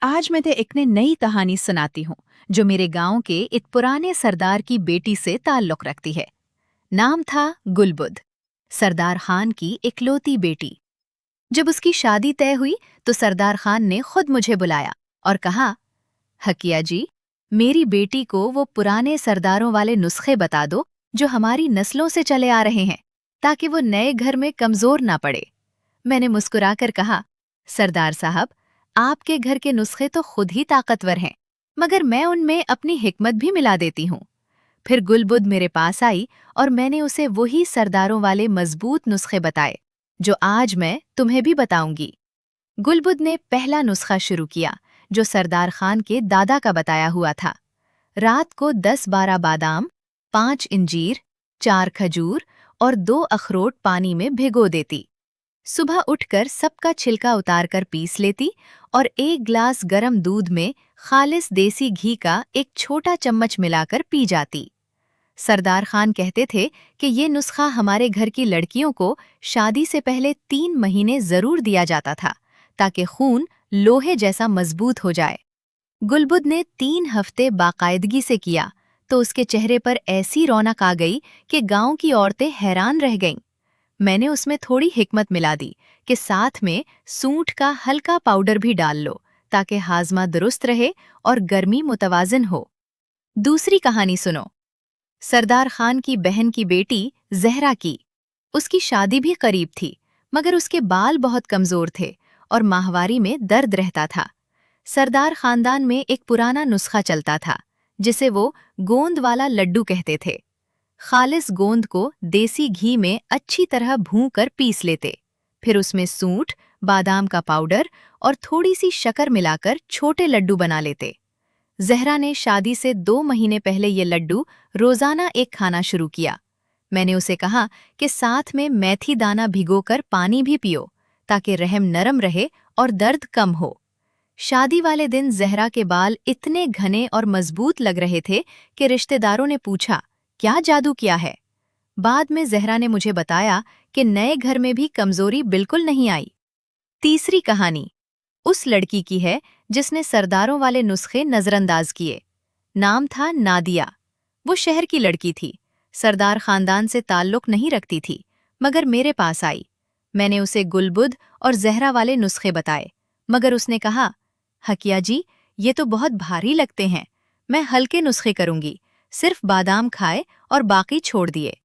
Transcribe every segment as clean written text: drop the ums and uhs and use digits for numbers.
आज मैं एक ने नई कहानी सुनाती हूँ जो मेरे गांव के एक पुराने सरदार की बेटी से ताल्लुक रखती है। नाम था गुलबुद, सरदार खान की इकलौती बेटी। जब उसकी शादी तय हुई तो सरदार खान ने खुद मुझे बुलाया और कहा, हकिया जी, मेरी बेटी को वो पुराने सरदारों वाले नुस्खे बता दो जो हमारी नस्लों से चले आ रहे हैं, ताकि वो नए घर में कमजोर ना पड़े। मैंने मुस्कुराकर कहा, सरदार साहब, आपके घर के नुस्खे तो खुद ही ताकतवर हैं, मगर मैं उनमें अपनी हिकमत भी मिला देती हूँ। फिर गुलबुद मेरे पास आई और मैंने उसे वही सरदारों वाले मजबूत नुस्खे बताए जो आज मैं तुम्हें भी बताऊंगी। गुलबुद ने पहला नुस्खा शुरू किया जो सरदार खान के दादा का बताया हुआ था। रात को 10-12 बादाम, 5 इंजीर, 4 खजूर और 2 अखरोट पानी में भिगो देती। सुबह उठकर सबका छिलका उतारकर पीस लेती और 1 ग्लास गरम दूध में खालिस देसी घी का एक छोटा चम्मच मिलाकर पी जाती। सरदार खान कहते थे कि ये नुस्खा हमारे घर की लड़कियों को शादी से पहले 3 महीने जरूर दिया जाता था, ताकि खून लोहे जैसा मजबूत हो जाए। गुलबुद ने 3 हफ्ते बाकायदगी से किया तो उसके चेहरे पर ऐसी रौनक आ गई कि गांव की औरतें हैरान रह गईं। मैंने उसमें थोड़ी हिकमत मिला दी कि साथ में सूंठ का हल्का पाउडर भी डाल लो, ताकि हाजमा दुरुस्त रहे और गर्मी मुतवाजन हो। दूसरी कहानी सुनो, सरदार खान की बहन की बेटी जहरा की। उसकी शादी भी करीब थी, मगर उसके बाल बहुत कमजोर थे और माहवारी में दर्द रहता था। सरदार खानदान में एक पुराना नुस्खा चलता था जिसे वो गोंद वाला लड्डू कहते थे। खालिस गोंद को देसी घी में अच्छी तरह भून कर पीस लेते, फिर उसमें सूंठ, बादाम का पाउडर और थोड़ी सी शक्कर मिलाकर छोटे लड्डू बना लेते। जहरा ने शादी से 2 महीने पहले ये लड्डू रोजाना एक खाना शुरू किया। मैंने उसे कहा कि साथ में मेथी दाना भिगोकर पानी भी पियो, ताकि रहम नरम रहे और दर्द कम हो। शादी वाले दिन जहरा के बाल इतने घने और मजबूत लग रहे थे कि रिश्तेदारों ने पूछा, क्या जादू किया है? बाद में जहरा ने मुझे बताया कि नए घर में भी कमजोरी बिल्कुल नहीं आई। तीसरी कहानी उस लड़की की है जिसने सरदारों वाले नुस्खे नजरअंदाज किए। नाम था नादिया। वो शहर की लड़की थी, सरदार खानदान से ताल्लुक नहीं रखती थी, मगर मेरे पास आई। मैंने उसे गुलबुद और जहरा वाले नुस्खे बताए, मगर उसने कहा, हकिया जी, ये तो बहुत भारी लगते हैं, मैं हल्के नुस्खे करूंगी, सिर्फ बादाम खाए और बाकी छोड़ दिए।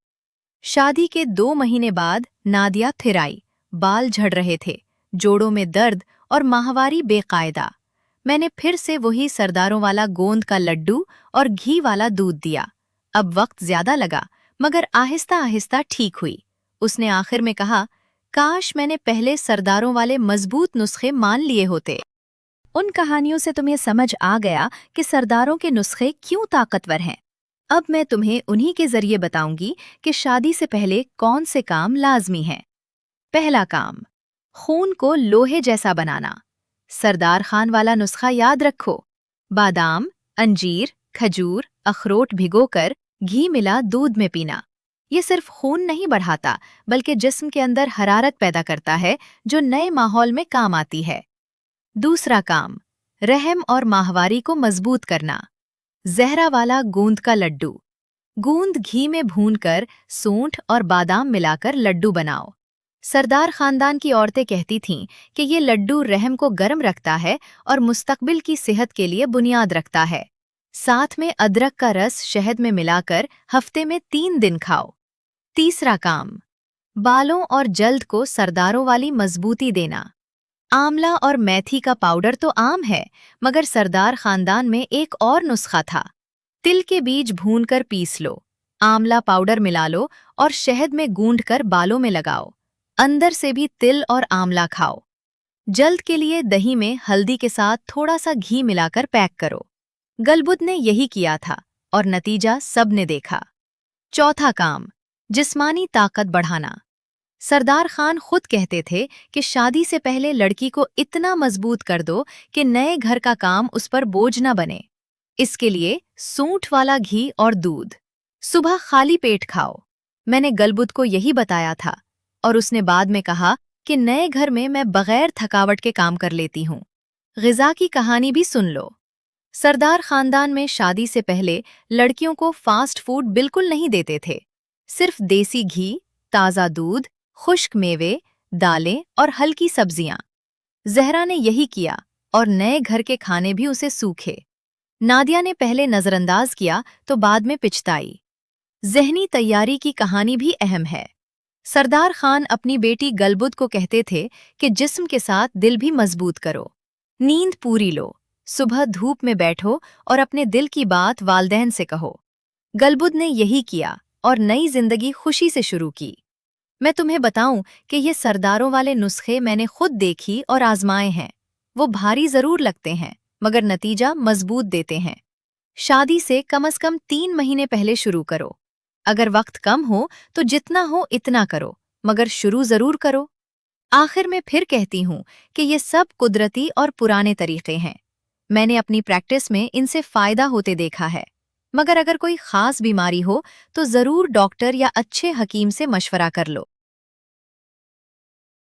शादी के 2 महीने बाद नादिया फिर आई। बाल झड़ रहे थे, जोड़ों में दर्द और माहवारी बेकायदा। मैंने फिर से वही सरदारों वाला गोंद का लड्डू और घी वाला दूध दिया। अब वक्त ज्यादा लगा, मगर आहिस्ता आहिस्ता ठीक हुई। उसने आखिर में कहा, काश मैंने पहले सरदारों वाले मजबूत नुस्खे मान लिए होते। उन कहानियों से तुम्हें समझ आ गया कि सरदारों के नुस्खे क्यों ताकतवर हैं। अब मैं तुम्हें उन्हीं के जरिए बताऊंगी कि शादी से पहले कौन से काम लाजमी हैं। पहला काम, खून को लोहे जैसा बनाना। सरदार खान वाला नुस्खा याद रखो। बादाम, अंजीर, खजूर, अखरोट भिगोकर घी मिला दूध में पीना। ये सिर्फ खून नहीं बढ़ाता, बल्कि जिस्म के अंदर हरारत पैदा करता है जो नए माहौल में काम आती है। दूसरा काम, रहम और माहवारी को मजबूत करना। जहरा वाला गूंद का लड्डू। गूंद घी में भूनकर सूंठ और बादाम मिलाकर लड्डू बनाओ। सरदार खानदान की औरतें कहती थीं कि ये लड्डू रहम को गर्म रखता है और मुस्तकबिल की सेहत के लिए बुनियाद रखता है। साथ में अदरक का रस शहद में मिलाकर हफ्ते में 3 दिन खाओ। तीसरा काम, बालों और जल्द को सरदारों वाली मजबूती देना। आंवला और मेथी का पाउडर तो आम है, मगर सरदार खानदान में एक और नुस्खा था। तिल के बीज भूनकर पीस लो, आंवला पाउडर मिला लो और शहद में गूंथकर बालों में लगाओ। अंदर से भी तिल और आंवला खाओ। जल्द के लिए दही में हल्दी के साथ थोड़ा सा घी मिलाकर पैक करो। गलबुद ने यही किया था और नतीजा सबने देखा। चौथा काम, जिस्मानी ताकत बढ़ाना। सरदार खान खुद कहते थे कि शादी से पहले लड़की को इतना मजबूत कर दो कि नए घर का काम उस पर बोझ न बने। इसके लिए सूंठ वाला घी और दूध। सुबह खाली पेट खाओ। मैंने गलबुद को यही बताया था और उसने बाद में कहा कि नए घर में मैं बगैर थकावट के काम कर लेती हूँ। غذا کی کہانی بھی سن لو۔ سردار خاندان میں شادی سے پہلے لڑکیوں کو فاسٹ فوڈ بالکل نہیں دیتے تھے۔ صرف دیسی گھی، تازہ دودھ، خشک میوے، دالیں اور ہلکی سبزیاں۔ زہرا نے یہی کیا اور نئے گھر کے کھانے بھی اسے سوکھے۔ نادیہ نے پہلے نظر انداز کیا تو بعد میں پچھتائی۔ ذہنی تیاری کی کہانی بھی اہم ہے۔ سردار خان اپنی بیٹی گلبد کو کہتے تھے کہ جسم کے ساتھ دل بھی مضبوط کرو۔ نیند پوری لو، صبح دھوپ میں بیٹھو اور اپنے دل کی بات والدین سے کہو۔ گلبد نے یہی کیا اور نئی زندگی خوشی سے شروع کی۔ میں تمہیں بتاؤں کہ یہ سرداروں والے نسخے میں نے خود دیکھی اور آزمائے ہیں۔ وہ بھاری ضرور لگتے ہیں مگر نتیجہ مضبوط دیتے ہیں۔ شادی سے کم از کم 3 مہینے پہلے شروع کرو۔ اگر وقت کم ہو تو جتنا ہو اتنا کرو، مگر شروع ضرور کرو۔ آخر میں پھر کہتی ہوں کہ یہ سب قدرتی اور پرانے طریقے ہیں۔ میں نے اپنی پریکٹس میں ان سے فائدہ ہوتے دیکھا ہے، مگر اگر کوئی خاص بیماری ہو تو ضرور ڈاکٹر یا اچھے حکیم سے مشورہ کر لو۔